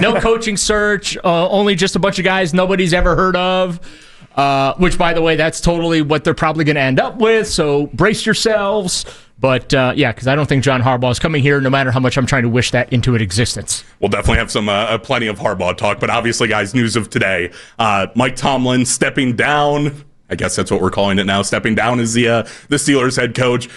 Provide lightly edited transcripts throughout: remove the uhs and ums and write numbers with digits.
No coaching search, only just a bunch of guys nobody's ever heard of, which, by the way, that's totally what they're probably going to end up with, so brace yourselves. But, yeah, because I don't think John Harbaugh is coming here, no matter how much I'm trying to wish that into existence. We'll definitely have some plenty of Harbaugh talk, but obviously, guys, news of today, Mike Tomlin stepping down. I guess that's what we're calling it now, stepping down as the Steelers head coach.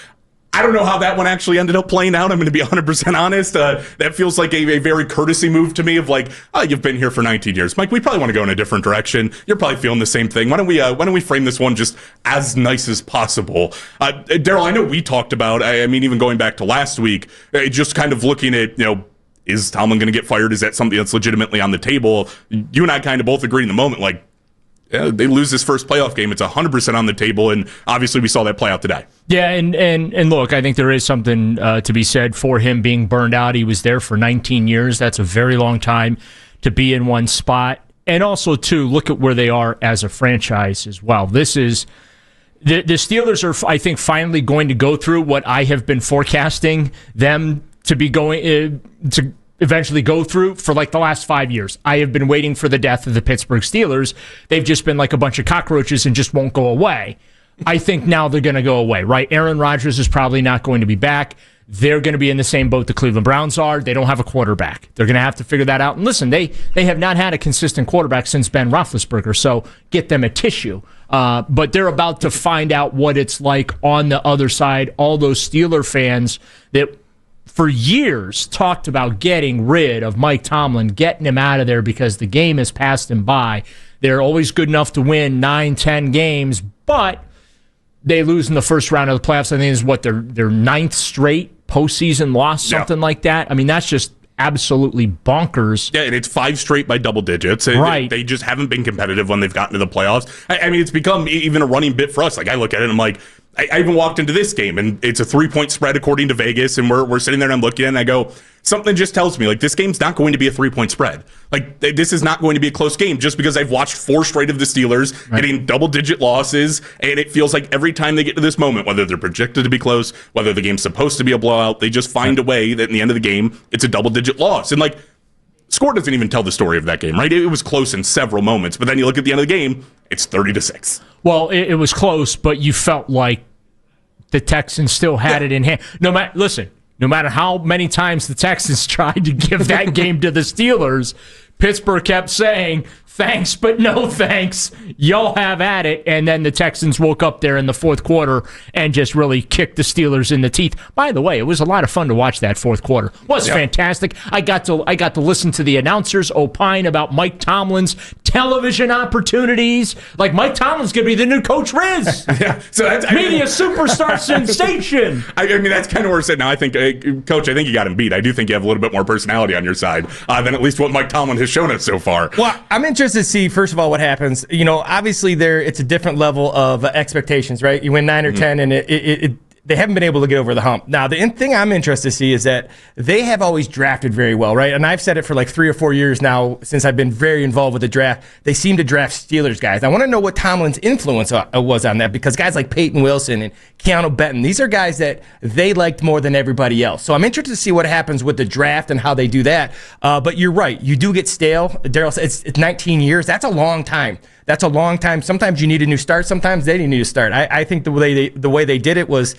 I don't know how that one actually ended up playing out. I'm going to be 100% honest. That feels like a very courtesy move to me of like, oh, you've been here for 19 years. Mike, we probably want to go in a different direction. You're probably feeling the same thing. Why don't we frame this one just as nice as possible? Daryl, I know we talked about, I mean, even going back to last week, just kind of looking at, is Tomlin going to get fired? Is that something that's legitimately on the table? You and I kind of both agree in the moment, like, yeah, they lose this first playoff game. It's 100% on the table, and obviously we saw that play out today. Yeah, and look, I think there is something to be said for him being burned out. He was there for 19 years. That's a very long time to be in one spot. And also, too, look at where they are as a franchise as well. This is the Steelers are, I think, finally going to go through what I have been forecasting them to be going to eventually go through for like the last 5 years. I have been waiting for the death of the Pittsburgh Steelers. They've just been like a bunch of cockroaches and just won't go away. I think now they're going to go away, right? Aaron Rodgers is probably not going to be back. They're going to be in the same boat the Cleveland Browns are. They don't have a quarterback. They're going to have to figure that out. And listen, they have not had a consistent quarterback since Ben Roethlisberger, so get them a tissue. But they're about to find out what it's like on the other side. All those Steeler fans that for years talked about getting rid of Mike Tomlin, getting him out of there because the game has passed him by. They're always good enough to win 9-10 games, but they lose in the first round of the playoffs. I think is what their ninth straight postseason loss, something like that. I mean, that's just absolutely bonkers. Yeah, and it's 5 straight by double digits. Right. They just haven't been competitive when they've gotten to the playoffs. I mean, it's become even a running bit for us. Like, I look at it and I'm like, I even walked into this game, and it's a 3-point spread according to Vegas, and we're sitting there and I'm looking at it, and I go, something just tells me, like, this game's not going to be a 3-point spread. Like, this is not going to be a close game just because I've watched 4 straight of the Steelers getting double-digit losses, and it feels like every time they get to this moment, whether they're projected to be close, whether the game's supposed to be a blowout, they just find a way that in the end of the game, it's a double-digit loss. And, like, score doesn't even tell the story of that game, right? It was close in several moments, but then you look at the end of the game, it's 30-6. Well, it was close, but you felt like the Texans still had it in hand. No matter how many times the Texans tried to give that game to the Steelers, Pittsburgh kept saying, thanks, but no thanks. Y'all have at it. And then the Texans woke up there in the fourth quarter and just really kicked the Steelers in the teeth. By the way, it was a lot of fun to watch that fourth quarter. It was fantastic. I got to listen to the announcers opine about Mike Tomlin's television opportunities. Like, Mike Tomlin's going to be the new Coach Riz. So that's media superstar sensation. I mean, that's kind of where it's at now. I think, Coach, I think you got him beat. I do think you have a little bit more personality on your side than at least what Mike Tomlin has shown us so far. Well, I'm interested to see, first of all, what happens. Obviously, it's a different level of expectations, right? You win 9 or 10, and they haven't been able to get over the hump. Now, the thing I'm interested to see is that they have always drafted very well, right? And I've said it for like 3 or 4 years now since I've been very involved with the draft. They seem to draft Steelers guys. I want to know what Tomlin's influence was on that, because guys like Peyton Wilson and Keanu Benton, these are guys that they liked more than everybody else. So I'm interested to see what happens with the draft and how they do that. But you're right. You do get stale. Daryl said it's 19 years. That's a long time. That's a long time. Sometimes you need a new start. Sometimes they need a start. I think the way they did it was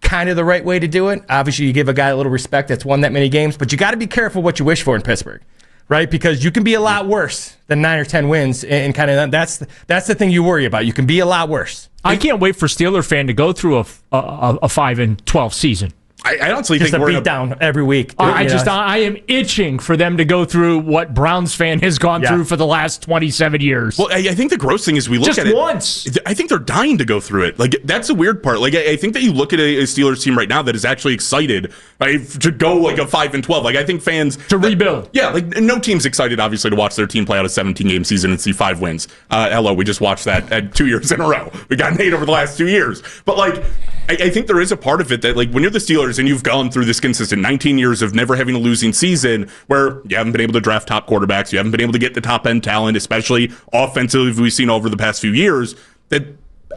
kind of the right way to do it. Obviously, you give a guy a little respect that's won that many games, but you got to be careful what you wish for in Pittsburgh, right? Because you can be a lot worse than 9 or 10 wins, and kind of that's the thing you worry about. You can be a lot worse. I can't wait for Steeler fan to go through a 5-12 season. I honestly just think a we're beat down every week. I am itching for them to go through what Browns fan has gone through for the last 27 years. Well, I think the gross thing is we look at it. Just once. I think they're dying to go through it. Like, that's the weird part. Like, I think that you look at a Steelers team right now that is actually excited, right, to go like a 5-12. Like, I think fans to rebuild. Yeah, like no team's excited obviously to watch their team play out a 17-game season and see 5 wins. Hello, we just watched that at 2 years in a row. We got 8 over the last 2 years. But like, I think there is a part of it that, like, when you're the Steelers and you've gone through this consistent 19 years of never having a losing season where you haven't been able to draft top quarterbacks, you haven't been able to get the top end talent, especially offensively we've seen over the past few years, that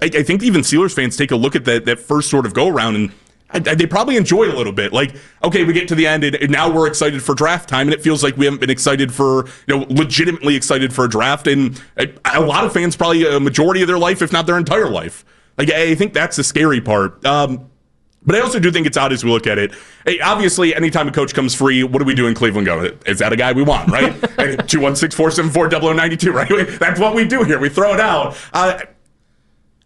I think even Steelers fans take a look at that first sort of go around, and they probably enjoy it a little bit. Like, okay, we get to the end, and now we're excited for draft time, and it feels like we haven't been excited for, legitimately excited for a draft. And a lot of fans, probably a majority of their life, if not their entire life. Like, I think that's the scary part. But I also do think it's odd as we look at it. Hey, obviously, anytime a coach comes free, what do we do in Cleveland? Go, is that a guy we want, right? 216-474-0092, right? That's what we do here. We throw it out.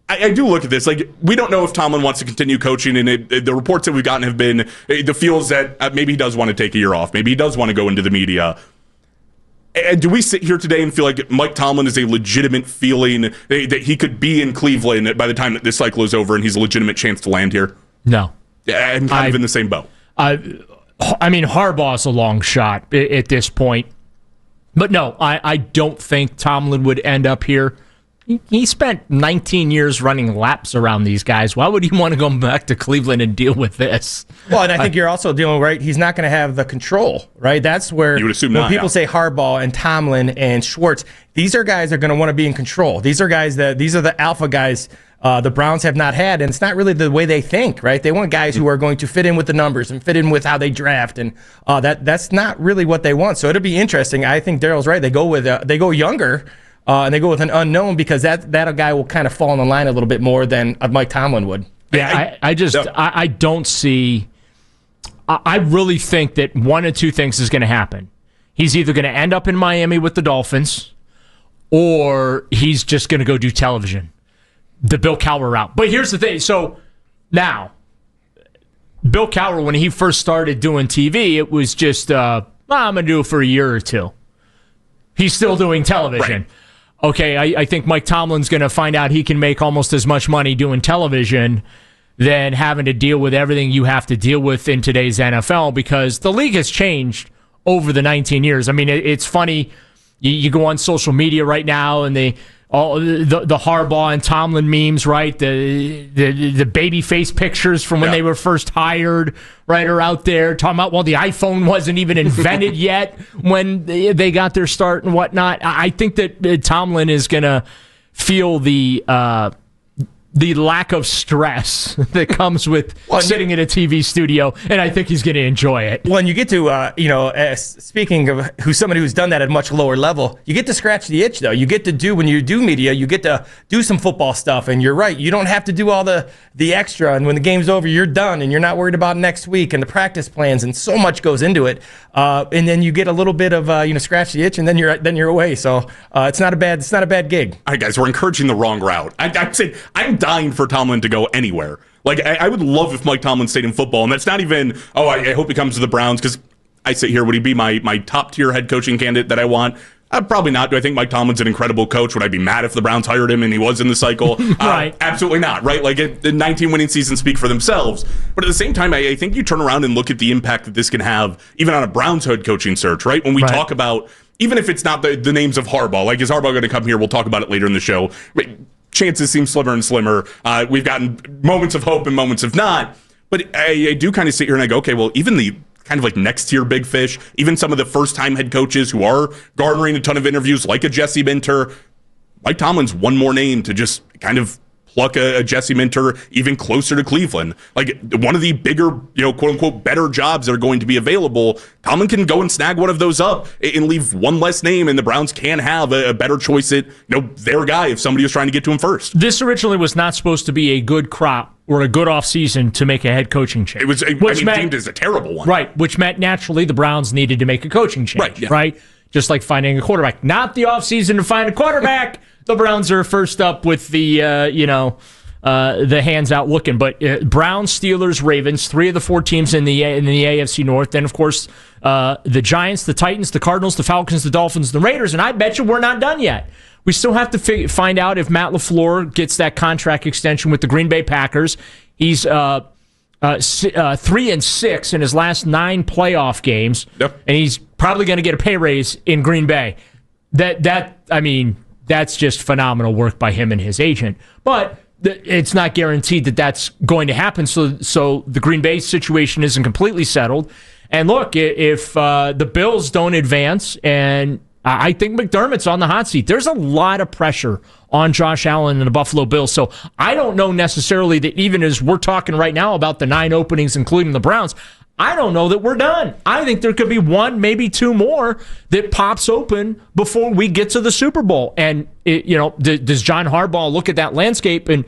I do look at this. Like, we don't know if Tomlin wants to continue coaching, and the reports that we've gotten have been the feels that maybe he does want to take a year off. Maybe he does want to go into the media. And do we sit here today and feel like Mike Tomlin is a legitimate feeling that he could be in Cleveland by the time that this cycle is over and he's a legitimate chance to land here? No. I'm kind of in the same boat. I mean, Harbaugh's a long shot at this point. But no, I don't think Tomlin would end up here. He spent 19 years running laps around these guys. Why would he want to go back to Cleveland and deal with this? Well, and I think you're also dealing, right? He's not going to have the control, right? That's where you would assume when people say Harbaugh and Tomlin and Schwartz, these are guys that are going to want to be in control. These are the alpha guys the Browns have not had, and it's not really the way they think, right? They want guys who are going to fit in with the numbers and fit in with how they draft, and that's not really what they want. So it'll be interesting. I think Daryl's right. They go younger. And they go with an unknown because that guy will kind of fall in the line a little bit more than Mike Tomlin would. Yeah, I don't see. I really think that one of two things is going to happen. He's either going to end up in Miami with the Dolphins, or he's just going to go do television, the Bill Cowher route. But here's the thing. So now, Bill Cowher, when he first started doing TV, it was just, I'm going to do it for a year or two. He's still doing television. Right. Okay, I think Mike Tomlin's going to find out he can make almost as much money doing television than having to deal with everything you have to deal with in today's NFL, because the league has changed over the 19 years. I mean, it's funny. You go on social media right now, and the Harbaugh and Tomlin memes, right? The baby face pictures from when they were first hired, right, are out there talking about, well, the iPhone wasn't even invented yet when they got their start and whatnot. I think that Tomlin is going to feel the lack of stress that comes with sitting in a TV studio, and I think he's going to enjoy it. Well, and you get to, speaking of somebody who's done that at a much lower level, you get to scratch the itch, though. You get to do, when you do media, you get to do some football stuff, and you're right. You don't have to do all the extra, and when the game's over, you're done, and you're not worried about next week and the practice plans, and so much goes into it. And then you get a little bit of, scratch the itch, and then you're away. So it's not a bad gig. All right, guys, we're encouraging the wrong route. I'm dying for Tomlin to go anywhere. Like, I would love if Mike Tomlin stayed in football, and that's not even, I hope he comes to the Browns, because I sit here, would he be my top-tier head coaching candidate that I want? Probably not. Do I think Mike Tomlin's an incredible coach? Would I be mad if the Browns hired him and he was in the cycle? Right. Absolutely not, right? Like, the 19 winning seasons speak for themselves. But at the same time, I think you turn around and look at the impact that this can have, even on a Browns head coaching search, right? When we talk about, even if it's not the names of Harbaugh, like, is Harbaugh going to come here? We'll talk about it later in the show. Chances seem slimmer and slimmer. We've gotten moments of hope and moments of not. But I do kind of sit here and I go, okay, well, even the kind of like next tier big fish, even some of the first time head coaches who are garnering a ton of interviews, like a Jesse Minter, Mike Tomlin's one more name to just kind of pluck a Jesse Minter even closer to Cleveland. Like, one of the bigger, quote unquote, better jobs that are going to be available. Tomlin can go and snag one of those up and leave one less name, and the Browns can have a better choice at, their guy if somebody was trying to get to him first. This originally was not supposed to be a good crop or a good offseason to make a head coaching change. It was, deemed as a terrible one. Right, which meant naturally the Browns needed to make a coaching change, right? Just like finding a quarterback. Not the offseason to find a quarterback. The Browns are first up with the hands out looking. But Browns, Steelers, Ravens, 3 of the 4 teams in the AFC North. Then, of course, the Giants, the Titans, the Cardinals, the Falcons, the Dolphins, the Raiders. And I bet you we're not done yet. We still have to find out if Matt LaFleur gets that contract extension with the Green Bay Packers. He's 3-6 in his last 9 playoff games, and he's probably going to get a pay raise in Green Bay. That's just phenomenal work by him and his agent. But it's not guaranteed that that's going to happen. So the Green Bay situation isn't completely settled. And look, if the Bills don't advance and I think McDermott's on the hot seat. There's a lot of pressure on Josh Allen and the Buffalo Bills. So I don't know necessarily that even as we're talking right now about the 9 openings, including the Browns, I don't know that we're done. I think there could be 1, maybe 2 more that pops open before we get to the Super Bowl. And, does John Harbaugh look at that landscape and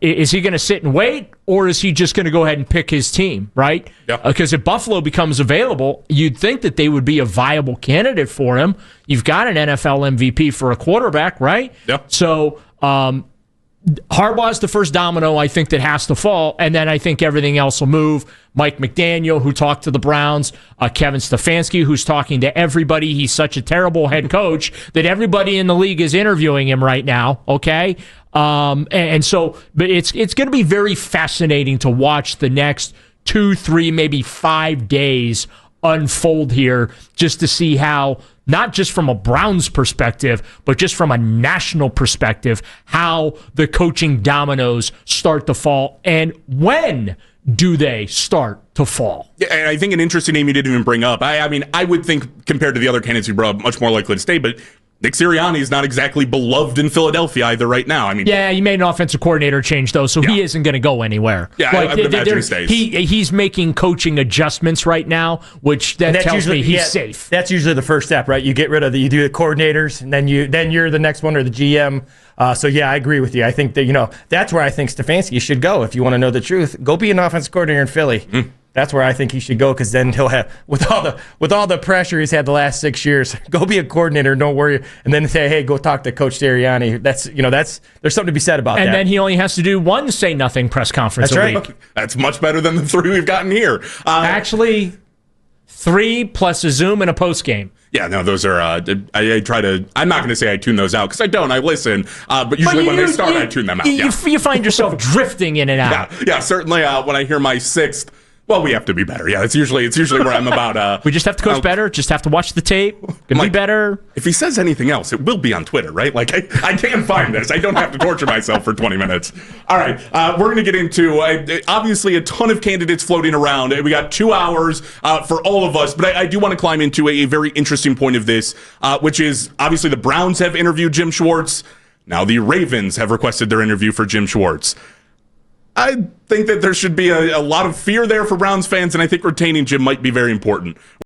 is he going to sit and wait, or is he just going to go ahead and pick his team, right? Because if Buffalo becomes available, you'd think that they would be a viable candidate for him. You've got an NFL MVP for a quarterback, right? Yeah. So Harbaugh's the first domino, I think, that has to fall, and then I think everything else will move. Mike McDaniel, who talked to the Browns, Kevin Stefanski, who's talking to everybody. He's such a terrible head coach that everybody in the league is interviewing him right now, okay? But it's going to be very fascinating to watch the next 2, 3, maybe 5 days unfold here, just to see how, not just from a Browns perspective, but just from a national perspective, how the coaching dominoes start to fall, and when do they start to fall? Yeah, and I think an interesting name you didn't even bring up. I mean, I would think compared to the other candidates you brought up, much more likely to stay, but Nick Sirianni is not exactly beloved in Philadelphia either right now. I mean, yeah, he made an offensive coordinator change, though, so he isn't going to go anywhere. Yeah, I would imagine he stays. He's making coaching adjustments right now, which tells me he's safe. That's usually the first step, right? You get rid of you do the coordinators, and then you're the next one, or the GM. So yeah, I agree with you. I think that that's where I think Stefanski should go. If you want to know the truth, go be an offensive coordinator in Philly. That's where I think he should go, because then he'll have, with all the pressure he's had the last 6 years, go be a coordinator, don't worry, and then say, hey, go talk to Coach Sirianni. That's there's something to be said about that. And then he only has to do one say nothing press conference a week. That's much better than the 3 we've gotten here. Actually, 3 plus a Zoom and a post game. Yeah, no, those are. I try to. I'm not going to say I tune those out, because I don't. I listen, but usually when they start, I tune them out. You find yourself drifting in and out. Yeah. Certainly, when I hear my 6th. Well, we have to be better. Yeah, it's usually where I'm about. We just have to coach better. Just have to watch the tape. Can be better. If he says anything else, it will be on Twitter, right? Like I can find this. I don't have to torture myself for 20 minutes. All right, we're going to get into obviously a ton of candidates floating around. We got 2 hours for all of us, but I do want to climb into a very interesting point of this, which is obviously the Browns have interviewed Jim Schwartz. Now the Ravens have requested their interview for Jim Schwartz. I think that there should be a lot of fear there for Browns fans, and I think retaining Jim might be very important.